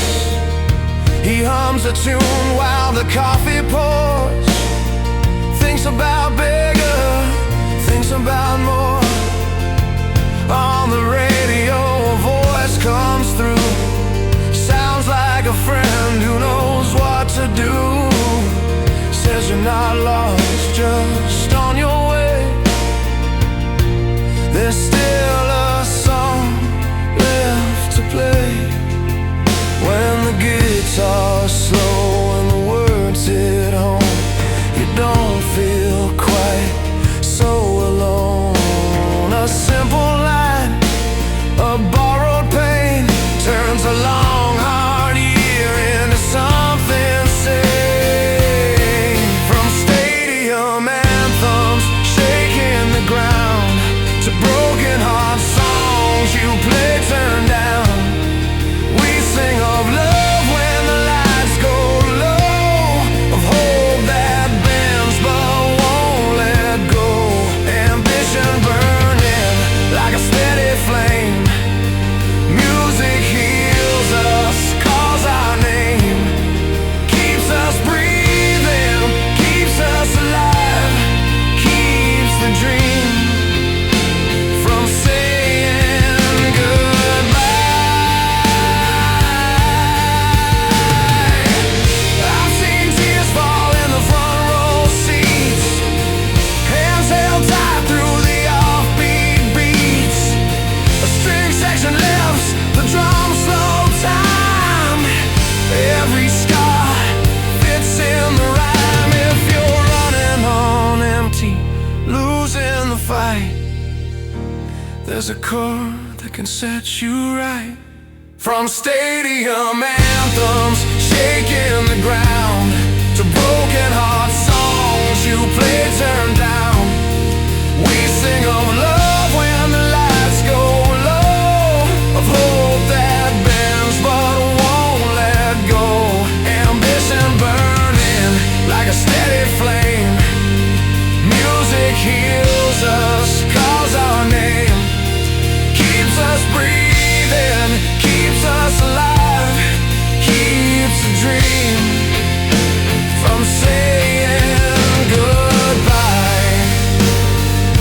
He hums a tune while the coffee pours. Thinks about bigger, thinks about more. On the radio a voice comes through. Sounds like a friend who knows what to do. Says you're not lost, just on your way. There's still a song left to play. When the guitar's slow and the words hit home, you don't feel quite so alone. A simple line, a borrowed pain, turns a long hard year into something sane. From stadium anthems shaking the ground to broken heart songs you play turned down. We sing of love when the lights go low, of hope that bends but won't let go. Ambition burning like a steady flame. Music heals us, calls our name, keeps us breathing, keeps us alive, keeps the dream from saying goodbye. I've seen tears fall in the front row seats, hands held tight through the offbeat beats. A string section lifts the drum slow time. Every scar fits in the rhyme. If you're running on empty, losing the fight, there's a chord that can set you right. From stadium anthems shaking the ground to broken heart songs you play turned down. We sing of love when the lights go low, of hope that bends but won't let go. Ambition burning like a steady flame. Music heals us, calls our name, keeps us breathing, keeps us alive, keeps the dream from saying goodbye.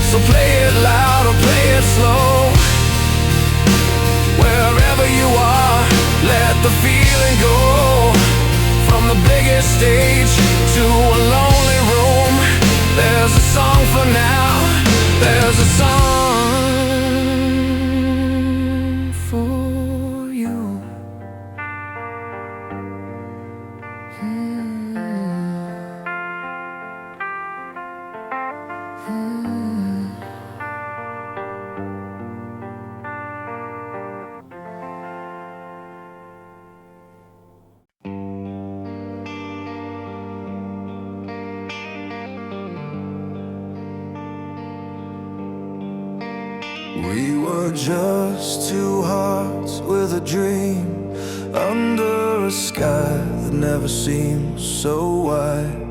So play it loud or play it slow. Wherever you are, let the feeling go. From the biggest stage to a lonely room, there's a song for now, there's a song for you. We were just two hearts with a dream, under a sky that never seemed so wide.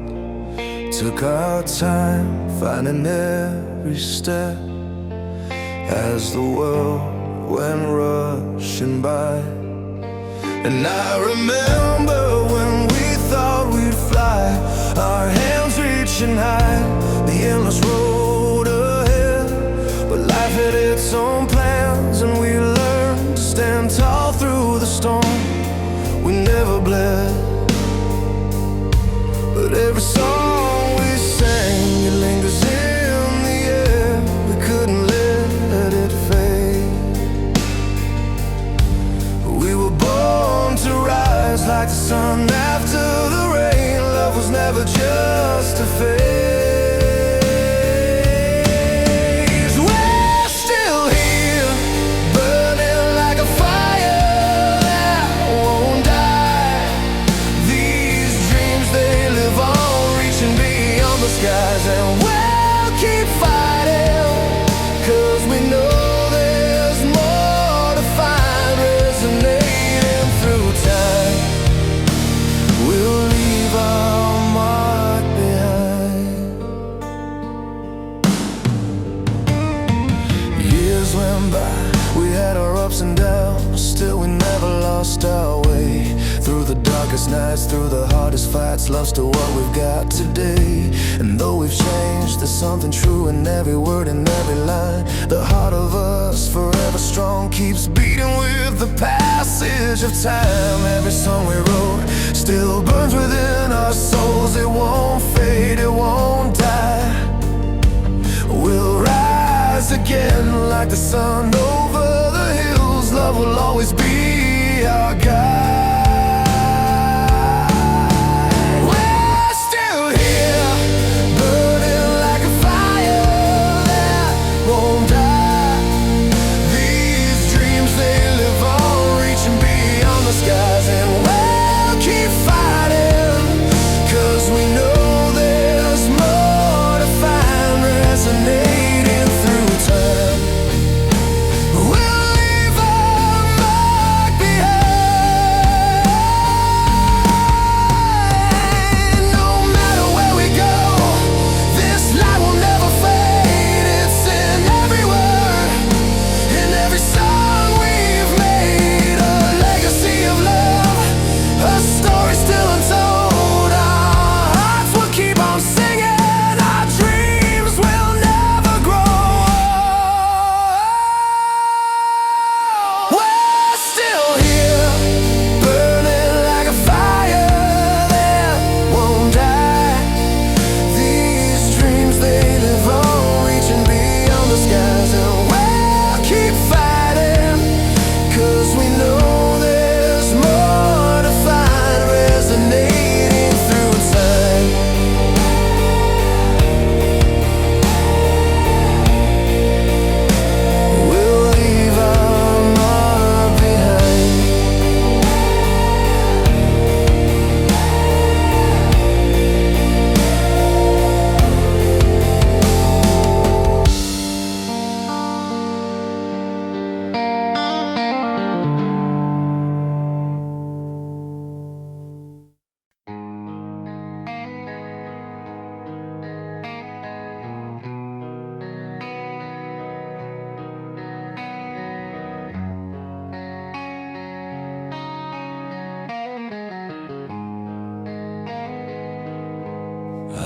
Took our time, finding every step as the world went rushing by. And I remember when we thought we'd fly, our hands reaching high, the endless road ahead. But life had its own plans, and we learned to stand tall through the storm. We never bled, but every song we sang, it lingers in the air. We couldn't let it fade. We were born to rise like the sun after the rain. Love was never just a phase. We're still here, burning like a fire that won't die. These dreams, they live on, reaching beyond the skies. And we'll keep fighting, 'cause we know there's more to find, resonating through time. We'll leave our mark behind. Years went by, we had our ups and downs, still we never lost our way. Through the darkest nights, through the hardest fights, love's still what we've got today. And though we've changed, there's something true in every word and every line. The heart of us, forever strong, keeps beating with the passage of time. Every song we wrote still burns within our souls. It won't fade, it won't die. We'll rise again like the sun over the hills. Love will always be our guide.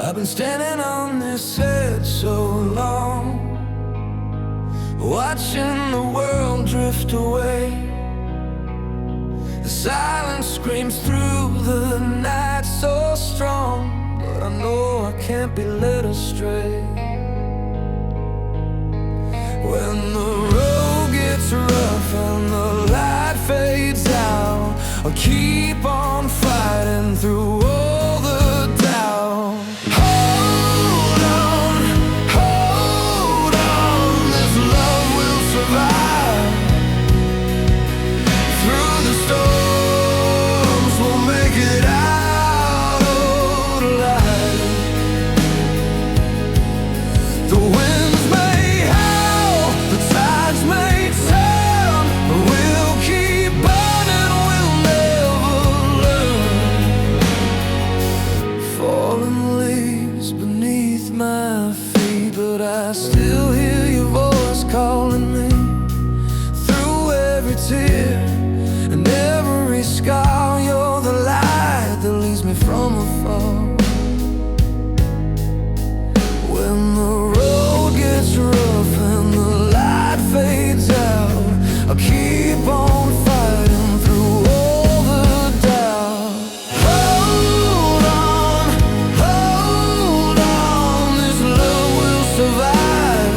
I've been standing on this edge so long, watching the world drift away. The silence screams through the night so strong, but I know I can't be led astray. When the road gets rough and the light fades out, I'll keep on fighting through all the doubt. Hold on, this love will survive. Through the storms, we'll make it out alive. The winds may howl, the tides tear and every scar. You're the light that leads me from afar. When the road gets rough and the light fades out, I'll keep on fighting through all the doubt. Hold on, this love will survive.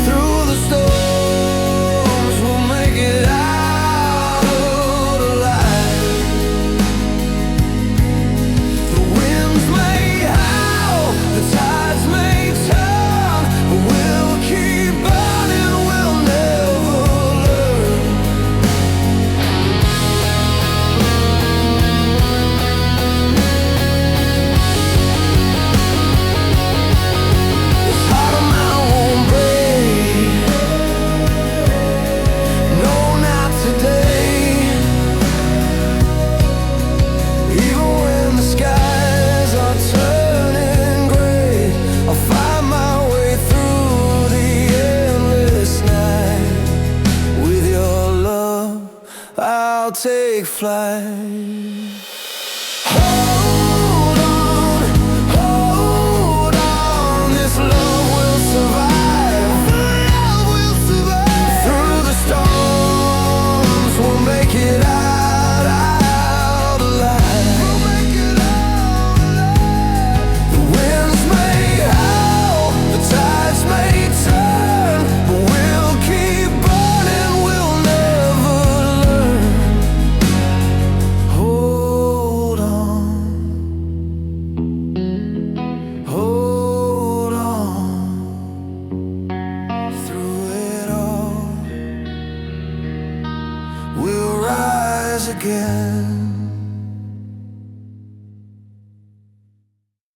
Through the storms, we'll make it out alive. The winds may howl, the tides may turn, but we'll keep burning, we'll never learn. This heart of mine won't break, no, not today. Even when the skies are turning gray, I'll find my way through the endless night. With your love, I'll take flight. Hold on, this love will survive. Through the storms, we'll make it out alive. The winds may howl, the tides may turn, but we'll keep burning, we'll never learn. Hold on, through it all, we'll rise again.